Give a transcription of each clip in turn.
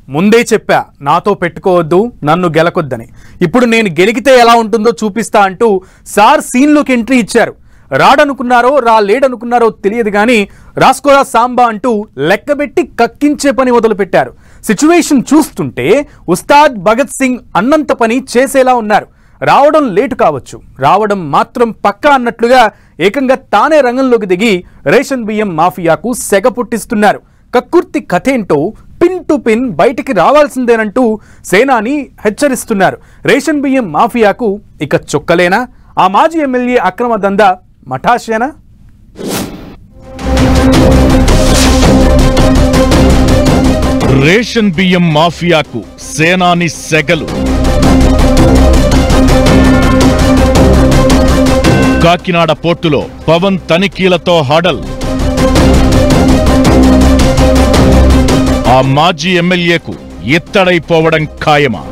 ముందే చెప్పా నాతో పెట్టుకోవద్దు, నన్ను గెలకొద్దని. ఇప్పుడు నేను గెలికితే ఎలా ఉంటుందో చూపిస్తా అంటూ సార్ సీన్లోకి ఎంట్రీ ఇచ్చారు. రాడనుకున్నారో లేడనుకున్నారో తెలియదు కానీ రాస్కోరా సాంబా అంటూ లెక్కబెట్టి కక్కించే పని మొదలుపెట్టారు. సిచ్యువేషన్ చూస్తుంటే ఉస్తాద్ భగత్ సింగ్ అన్నంత పని చేసేలా ఉన్నారు. రావడం లేటు కావచ్చు, రావడం మాత్రం పక్కా అన్నట్లుగా ఏకంగా తానే రంగంలోకి దిగి రేషన్ బియ్యం మాఫియాకు సెగ పుట్టిస్తున్నారు. కక్కుర్తి కథేంటో పిన్ టు పిన్ బయటికి రావాల్సిందేనంటూ సేనాని హెచ్చరిస్తున్నారు. రేషన్ బియ్యం మాఫియాకు ఇక చుక్కలేనా? ఆ మాజీ ఎమ్మెల్యే అక్రమ దందా మఠాషేనా? రేషన్ బియ్యం మాఫియాకు సేనాని సెగలు. కాకినాడ పోర్టులో పవన్ తనిఖీలతో హడల్. ఆ మాజీ ఎమ్మెల్యేకు ఎత్తడైపోవడం ఖాయమా?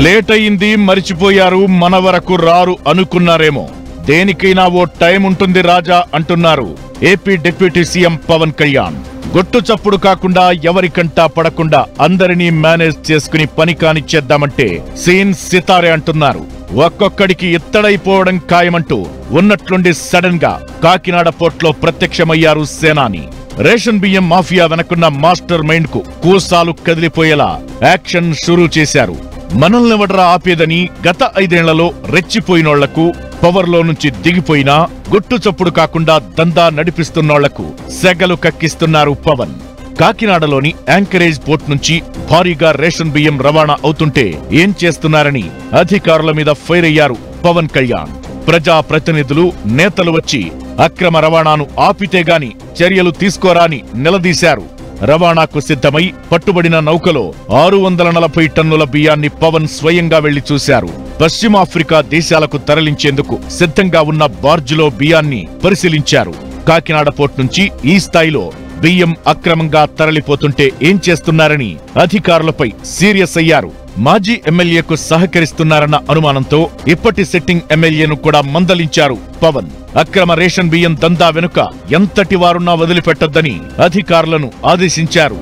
లేటయింది, మరిచిపోయారు, మన వరకు రారు అనుకున్నారేమో. దేనికైనా ఓ టైం ఉంటుంది రాజా అంటున్నారు AP deputy CM Pawan Kalyan. గొట్టు చప్పుడు కాకుండా ఎవరికంటా పడకుండా అందరినీ మేనేజ్ చేసుకుని పని కానిచ్చేద్దామంటే సీన్ సితారే అంటున్నారు. ఒక్కొక్కడికి ఎత్తడైపోవడం ఖాయమంటూ ఉన్నట్లుండి సడన్ గా కాకినాడ పోర్టులో ప్రత్యక్షమయ్యారు సేనాని. రేషన్ బియ్యం మాఫియా వెనకున్న మాస్టర్ మైండ్ కు కూసాలు కదిలిపోయేలా యాక్షన్ షురూ చేశారు. మనల్నెవడ్రా ఆపేదని గత 5 ఏళ్లలో రెచ్చిపోయినోళ్లకు, పవర్లో నుంచి దిగిపోయినా గుట్టు చప్పుడు కాకుండా దందా నడిపిస్తున్నోళ్లకు సెగలు కక్కిస్తున్నారు పవన్. కాకినాడలోని యాంకరేజ్ పోర్ట్ నుంచి భారీగా రేషన్ బియ్యం రవాణా అవుతుంటే ఏం చేస్తున్నారని అధికారుల మీద ఫైర్ అయ్యారు పవన్ కళ్యాణ్. ప్రజా ప్రతినిధులు, నేతలు వచ్చి అక్రమ రవాణాను ఆపితేగాని చర్యలు తీసుకోరాని నిలదీశారు. రవాణాకు సిద్ధమై పట్టుబడిన నౌకలో 640 టన్నుల బియ్యాన్ని పవన్ స్వయంగా వెళ్లి చూశారు. పశ్చిమాఫ్రికా దేశాలకు తరలించేందుకు సిద్ధంగా ఉన్న బార్జులో బియ్యాన్ని పరిశీలించారు. కాకినాడ పోర్ట్ నుంచి ఈ స్థాయిలో బియ్యం అక్రమంగా తరలిపోతుంటే ఏం చేస్తున్నారని అధికారులపై సీరియస్ అయ్యారు. మాజీ ఎమ్మెల్యేకు సహకరిస్తున్నారన్న అనుమానంతో ఇప్పటి సిట్టింగ్ ఎమ్మెల్యేను కూడా మందలించారు పవన్. అక్రమ రేషన్ బియ్యం దందా వెనుక ఎంతటి వారున్నా వదిలిపెట్టొద్దని అధికారులను ఆదేశించారు.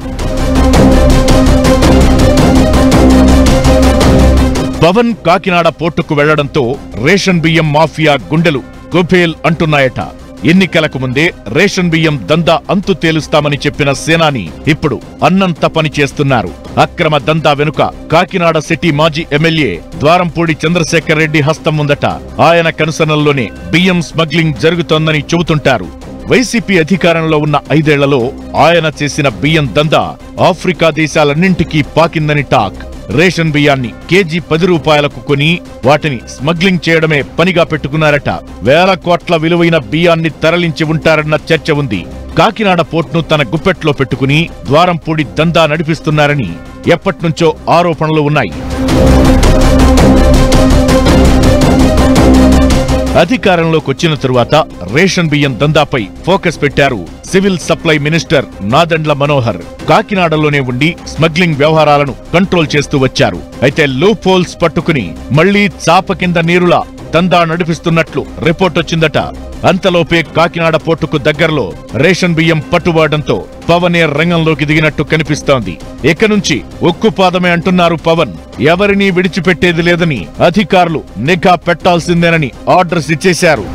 పవన్ కాకినాడ పోర్టుకు వెళ్లడంతో రేషన్ బియ్యం మాఫియా గుండెలు గుబేల్ అంటున్నాయట. ఎన్నికలకు ముందే రేషన్ బియ్యం దందా అంతు తేలుస్తామని చెప్పిన సేనాని ఇప్పుడు అన్నంత పని చేస్తున్నారు. అక్రమ దందా వెనుక కాకినాడ సిటీ మాజీ ఎమ్మెల్యే ద్వారంపూడి చంద్రశేఖర్ రెడ్డి హస్తం ఉందట. ఆయన కనుసనల్లోనే బియ్యం స్మగ్లింగ్ జరుగుతోందని చెబుతుంటారు. వైసీపీ అధికారంలో ఉన్న 5 ఏళ్లలో ఆయన చేసిన బియ్యం దందా ఆఫ్రికా దేశాలన్నింటికీ పాకిందని టాక్. రేషన్ బియ్యాన్ని కేజీ 10 రూపాయలకు కొని వాటిని స్మగ్లింగ్ చేయడమే పనిగా పెట్టుకున్నారట. వేల కోట్ల విలువైన బియ్యాన్ని తరలించి ఉంటారన్న చర్చ ఉంది. కాకినాడ పోర్టును తన గుప్పెట్లో పెట్టుకుని ద్వారంపూడి దందా నడిపిస్తున్నారని ఎప్పట్నుంచో ఆరోపణలు ఉన్నాయి. అధికారంలోకి వచ్చిన తరువాత రేషన్ బియ్యం దందాపై ఫోకస్ పెట్టారు civil supply minister Nadendla Manohar. కాకినాడలోనే ఉండి స్మగ్లింగ్ వ్యవహారాలను కంట్రోల్ చేస్తూ వచ్చారు. అయితే లూప్ హోల్స్ పట్టుకుని మళ్లీ చాప కింద నీరులా దందా నడిపిస్తున్నట్లు రిపోర్ట్ వచ్చిందట. అంతలోపే కాకినాడ పోర్టుకు దగ్గరలో రేషన్ బియ్యం పట్టుబడడంతో పవనే రంగంలోకి దిగినట్టు కనిపిస్తోంది. ఇక నుంచి ఉక్కుపాదమే అంటున్నారు పవన్. ఎవరినీ విడిచిపెట్టేది లేదని, అధికారులు నిఘా పెట్టాల్సిందేనని ఆర్డర్స్ ఇచ్చేశారు.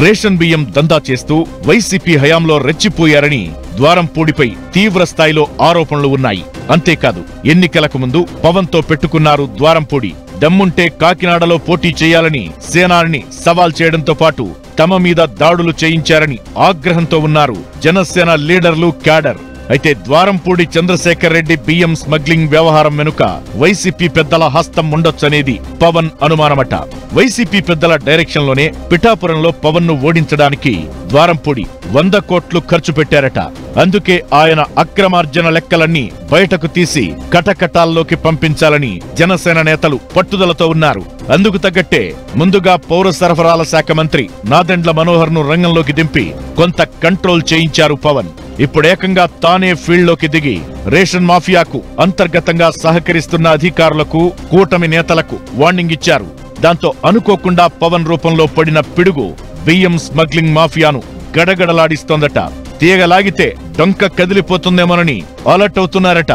రేషన్ బియ్యం దందా చేస్తూ వైసీపీ హయాంలో రెచ్చిపోయారని ద్వారంపూడిపై తీవ్ర స్థాయిలో ఆరోపణలు ఉన్నాయి. అంతేకాదు, ఎన్నికలకు ముందు పవన్ తో పెట్టుకున్నారు ద్వారంపూడి. దమ్ముంటే కాకినాడలో పోటీ చేయాలని సేనాని సవాల్ చేయడంతో పాటు తమ మీద దాడులు చేయించారని ఆగ్రహంతో ఉన్నారు జనసేన లీడర్లు, క్యాడర్. అయితే ద్వారంపూడి చంద్రశేఖర్ రెడ్డి బియ్యం స్మగ్లింగ్ వ్యవహారం వెనుక వైసీపీ పెద్దల హస్తం ఉండొచ్చనేది పవన్ అనుమానమట. వైసీపీ పెద్దల డైరెక్షన్ లోనే పిఠాపురంలో పవన్ ను ఓడించడానికి ద్వారంపూడి 100 కోట్లు ఖర్చు పెట్టారట. అందుకే ఆయన అక్రమార్జన లెక్కలన్నీ బయటకు తీసి కటకటాల్లోకి పంపించాలని జనసేన నేతలు పట్టుదలతో ఉన్నారు. అందుకు తగ్గట్టే ముందుగా పౌర సరఫరాల శాఖ మంత్రి నాదెండ్ల మనోహర్ ను రంగంలోకి దింపి కొంత కంట్రోల్ చేయించారు పవన్. ఇప్పుడేకంగా తానే ఫీల్డ్లోకి దిగి రేషన్ మాఫియాకు అంతర్గతంగా సహకరిస్తున్న అధికారులకు, కూటమి నేతలకు వార్నింగ్ ఇచ్చారు. దాంతో అనుకోకుండా పవన్ రూపంలో పడిన పిడుగు బియ్యం స్మగ్లింగ్ మాఫియాను గడగడలాడిస్తోందట. తీగలాగితే డొంక కదిలిపోతుందేమోనని అలర్ట్ అవుతున్నారట.